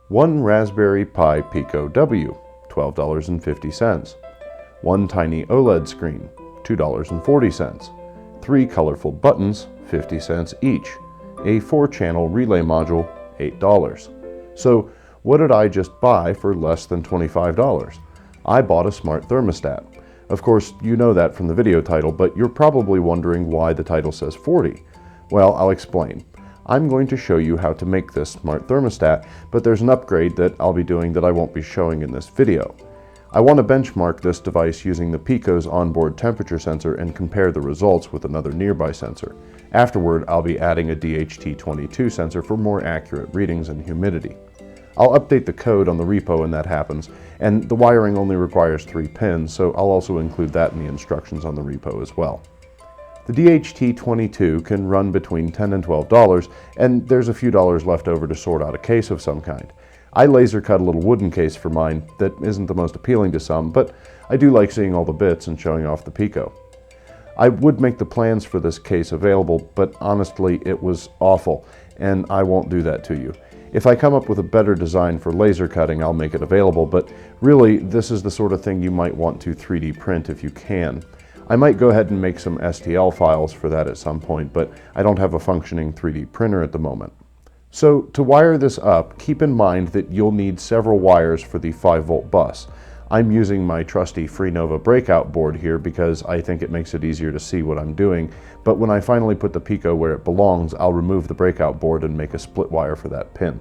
One Raspberry Pi Pico W, $12.50. One tiny OLED screen, $2.40. 3 colorful buttons, 50 cents each. A 4-channel relay module, $8. So what did I just buy for less than $25? I bought a smart thermostat. Of course, you know that from the video title, but you're probably wondering why the title says 40. Well, I'll explain. I'm going to show you how to make this smart thermostat, but there's an upgrade that I'll be doing that I won't be showing in this video. I want to benchmark this device using the Pico's onboard temperature sensor and compare the results with another nearby sensor. Afterward, I'll be adding a DHT22 sensor for more accurate readings and humidity. I'll update the code on the repo when that happens, and the wiring only requires 3 pins, so I'll also include that in the instructions on the repo as well. The DHT22 can run between $10 and $12, and there's a few dollars left over to sort out a case of some kind. I laser cut a little wooden case for mine that isn't the most appealing to some, but I do like seeing all the bits and showing off the Pico. I would make the plans for this case available, but honestly it was awful, and I won't do that to you. If I come up with a better design for laser cutting, I'll make it available, but really this is the sort of thing you might want to 3D print if you can. I might go ahead and make some STL files for that at some point, but I don't have a functioning 3D printer at the moment. So to wire this up, keep in mind that you'll need several wires for the 5-volt bus. I'm using my trusty Freenova Breakout board here because I think it makes it easier to see what I'm doing, but when I finally put the Pico where it belongs, I'll remove the Breakout board and make a split wire for that pin.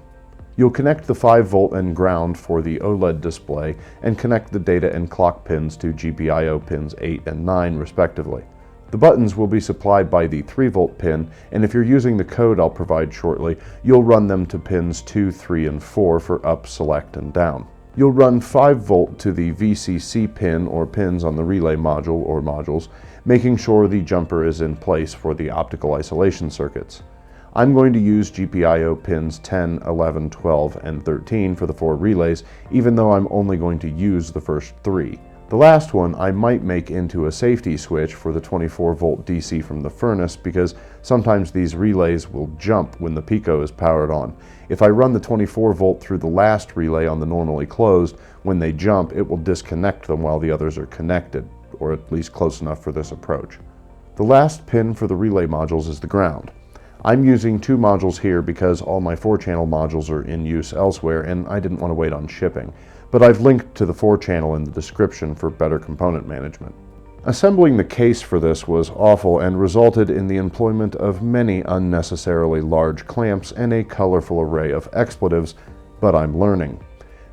You'll connect the 5-volt and ground for the OLED display and connect the data and clock pins to GPIO pins 8 and 9 respectively. The buttons will be supplied by the 3-volt pin, and if you're using the code I'll provide shortly, you'll run them to pins 2, 3, and 4 for up, select, and down. You'll run 5-volt to the VCC pin or pins on the relay module or modules, making sure the jumper is in place for the optical isolation circuits. I'm going to use GPIO pins 10, 11, 12, and 13 for the 4 relays, even though I'm only going to use the first 3. The last one I might make into a safety switch for the 24-volt DC from the furnace because sometimes these relays will jump when the Pico is powered on. If I run the 24-volt through the last relay on the normally closed, when they jump it will disconnect them while the others are connected, or at least close enough for this approach. The last pin for the relay modules is the ground. I'm using 2 modules here because all my 4-channel modules are in use elsewhere and I didn't want to wait on shipping, but I've linked to the 4-channel in the description for better component management. Assembling the case for this was awful and resulted in the employment of many unnecessarily large clamps and a colorful array of expletives, but I'm learning.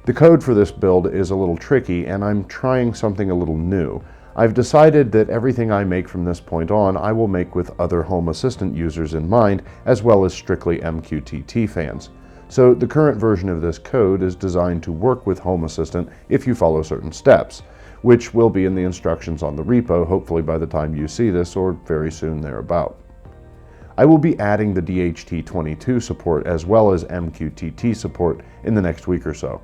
The code for this build is a little tricky and I'm trying something a little new. I've decided that everything I make from this point on I will make with other Home Assistant users in mind, as well as strictly MQTT fans. So the current version of this code is designed to work with Home Assistant if you follow certain steps, which will be in the instructions on the repo, hopefully by the time you see this or very soon thereabout. I will be adding the DHT22 support as well as MQTT support in the next week or so.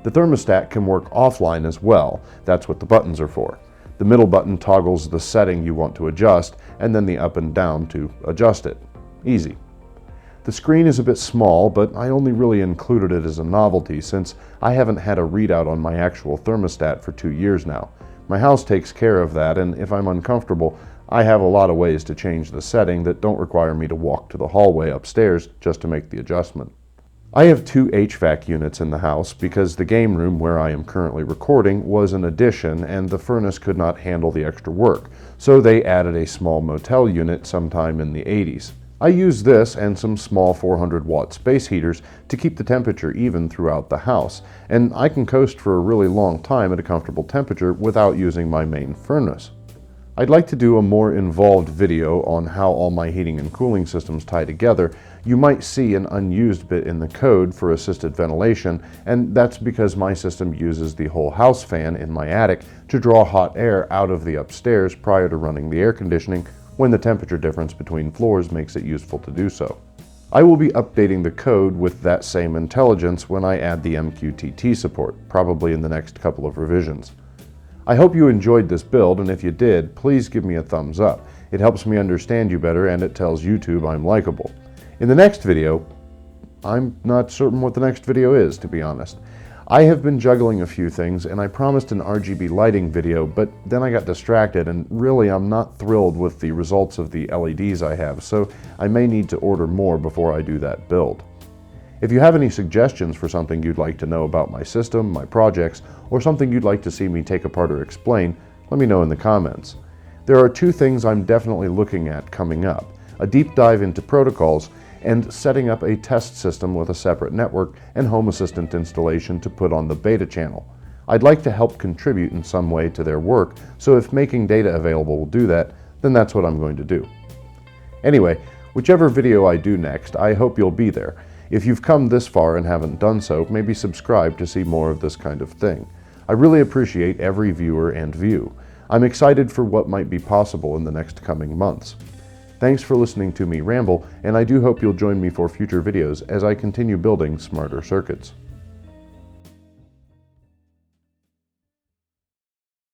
The thermostat can work offline as well, that's what the buttons are for. The middle button toggles the setting you want to adjust, and then the up and down to adjust it. Easy. The screen is a bit small, but I only really included it as a novelty since I haven't had a readout on my actual thermostat for 2 years now. My house takes care of that, and if I'm uncomfortable, I have a lot of ways to change the setting that don't require me to walk to the hallway upstairs just to make the adjustment. I have 2 HVAC units in the house because the game room where I am currently recording was an addition and the furnace could not handle the extra work, so they added a small motel unit sometime in the 80s. I use this and some small 400-watt space heaters to keep the temperature even throughout the house, and I can coast for a really long time at a comfortable temperature without using my main furnace. I'd like to do a more involved video on how all my heating and cooling systems tie together. You might see an unused bit in the code for assisted ventilation, and that's because my system uses the whole house fan in my attic to draw hot air out of the upstairs prior to running the air conditioning when the temperature difference between floors makes it useful to do so. I will be updating the code with that same intelligence when I add the MQTT support, probably in the next couple of revisions. I hope you enjoyed this build, and if you did, please give me a thumbs up. It helps me understand you better and it tells YouTube I'm likable. In the next video, I'm not certain what the next video is, to be honest. I have been juggling a few things, and I promised an RGB lighting video, but then I got distracted, and really I'm not thrilled with the results of the LEDs I have, so I may need to order more before I do that build. If you have any suggestions for something you'd like to know about my system, my projects, or something you'd like to see me take apart or explain, let me know in the comments. There are two things I'm definitely looking at coming up: a deep dive into protocols and setting up a test system with a separate network and Home Assistant installation to put on the beta channel. I'd like to help contribute in some way to their work, so if making data available will do that, then that's what I'm going to do. Anyway, whichever video I do next, I hope you'll be there. If you've come this far and haven't done so, maybe subscribe to see more of this kind of thing. I really appreciate every viewer and view. I'm excited for what might be possible in the next coming months. Thanks for listening to me ramble, and I do hope you'll join me for future videos as I continue building smarter circuits.